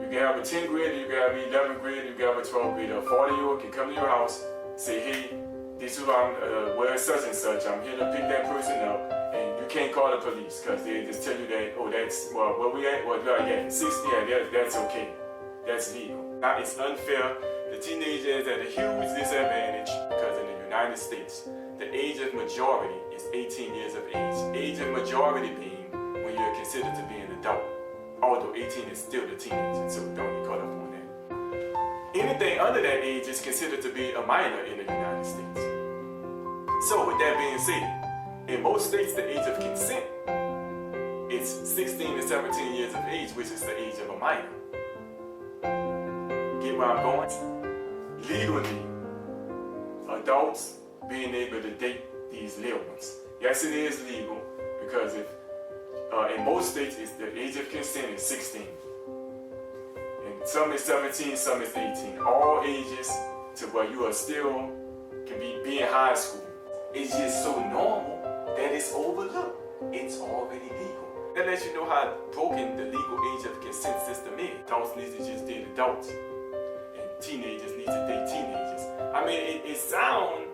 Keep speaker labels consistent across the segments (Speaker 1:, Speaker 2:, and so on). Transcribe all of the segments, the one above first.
Speaker 1: can have a 10th grader, you can have an 11th grader, you can have a 12th grader. A 40-year-old can come to your house, say, hey, this is who I'm, where such and such, I'm here to pick that person up, and you can't call the police because they just tell you that, oh, that's, well, where we at? Well, yeah, 60, yeah, that's okay. That's legal. Now, it's unfair. The teenager is at a huge disadvantage because in the United States, the age of majority is 18 years of age. Age of majority being when you're considered to be an adult. Although 18 is still the teenager, so don't get caught up on that. Anything under that age is considered to be a minor in the United States. So with that being said, in most states the age of consent is 16 to 17 years of age, which is the age of a minor. Get where I'm going? Legally, adults being able to date these little ones. Yes, it is legal because if in most states it's the age of consent is 16. And some is 17, some is 18. All ages to where you are still can be in high school. It's just so normal that it's overlooked. It's already legal. That lets you know how broken the legal age of consent system is. Adults need to just date adults. And teenagers need to date teenagers. I mean, it sounds,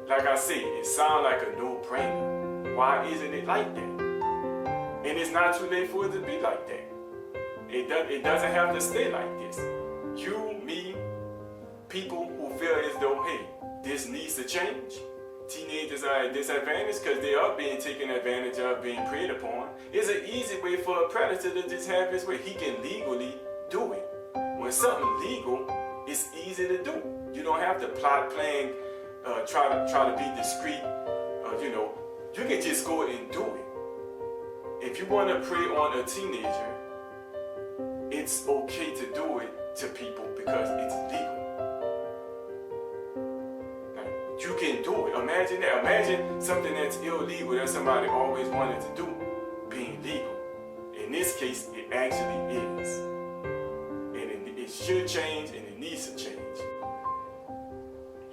Speaker 1: like I say, it sounds like a no-brainer. Why isn't it like that? And it's not too late for it to be like that. It doesn't have to stay like this. You, me, people who feel as though, hey, this needs to change. Teenagers are at disadvantage because they are being taken advantage of, being preyed upon. It's an easy way for a predator to just have his way. He can legally do it. When something legal, it's easy to do. You don't have to plot, plan, try to be discreet. You can just go and do it. If you want to prey on a teenager, it's okay to do it to people because it's legal. You can do it. Imagine that. Imagine something that's illegal that somebody always wanted to do being legal. In this case, it actually is. And it should change and it needs to change.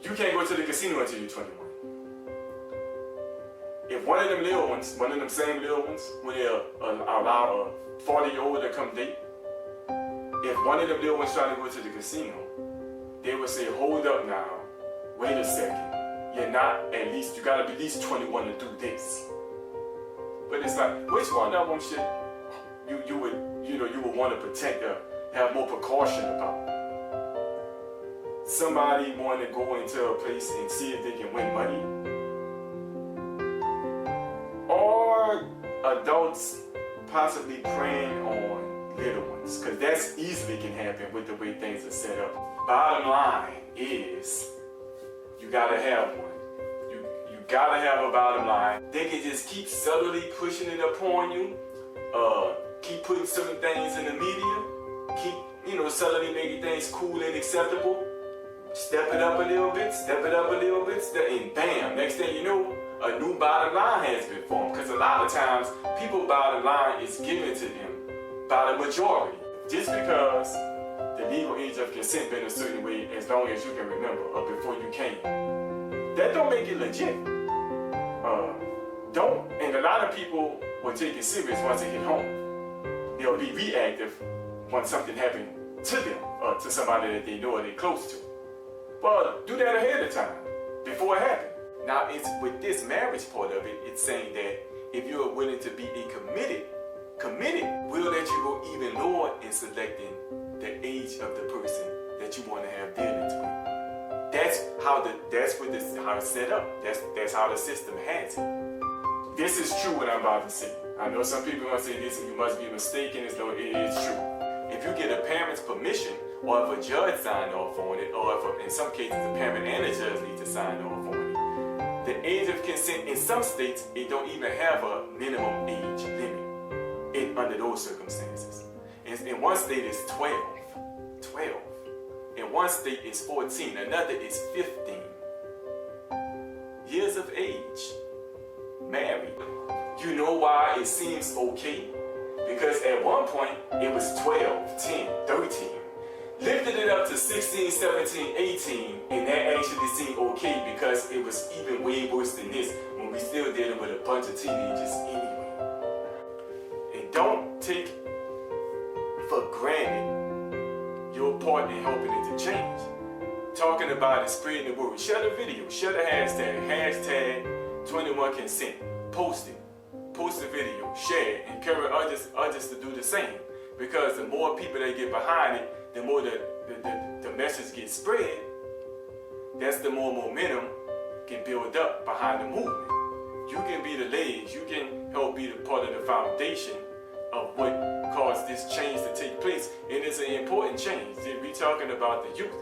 Speaker 1: You can't go to the casino until you're 21. If one of them little ones, one of them same little ones, when they allow a 40-year-old to come date, if one of them little ones try to go to the casino, they would say, hold up now, wait a second. You're not at least, you gotta be at least 21 to do this. But it's like, which one of them should you would want to protect or have more precaution about? Somebody want to go into a place and see if they can win money? Or adults possibly preying on little ones? Because that's easily can happen with the way things are set up. Bottom line is, you gotta have one. You gotta have a bottom line. They can just keep subtly pushing it upon you. Keep putting certain things in the media. Keep, subtly making things cool and acceptable. Step it up a little bit, and bam, next thing you know, a new bottom line has been formed. Because a lot of times, people's bottom line is given to them by the majority. Just because the legal age of consent been a certain way as long as you can remember or before you came, that don't make it legit. And a lot of people will take it serious once they get home. They'll be reactive once something happened to them or to somebody that they know or they're close to. Well, do that ahead of time, before it happened. Now, it's with this marriage part of it, it's saying that if you are willing to be a committed, will let you go even lower in selecting the age of the person that you want to have dealings with. That's how it's set up. That's how the system has it. This is true what I'm about to say. I know some people are going to say this and you must be mistaken as though it is true. If you get a parent's permission, or if a judge signed off on it, or if in some cases the parent and the judge need to sign off on it, the age of consent in some states, it don't even have a minimum age limit under those circumstances. In one state it's 12. In one state it's 14, another is 15 years of age, married. You know why it seems okay? Because at one point it was 12, 10, 13. Lifted it up to 16, 17, 18, and that actually seemed okay because it was even way worse than this when we still dealing with a bunch of teenagers anyway. And don't take for granted part in helping it to change. Talking about it, spreading the word. Share the video, share the hashtag 21consent. Post it. Post the video, share it, encourage others to do the same. Because the more people that get behind it, the more the message gets spread. That's the more momentum can build up behind the movement. You can be the legs, you can help be the part of the foundation of what caused this change to take place. And it's an important change. We're talking about the youth.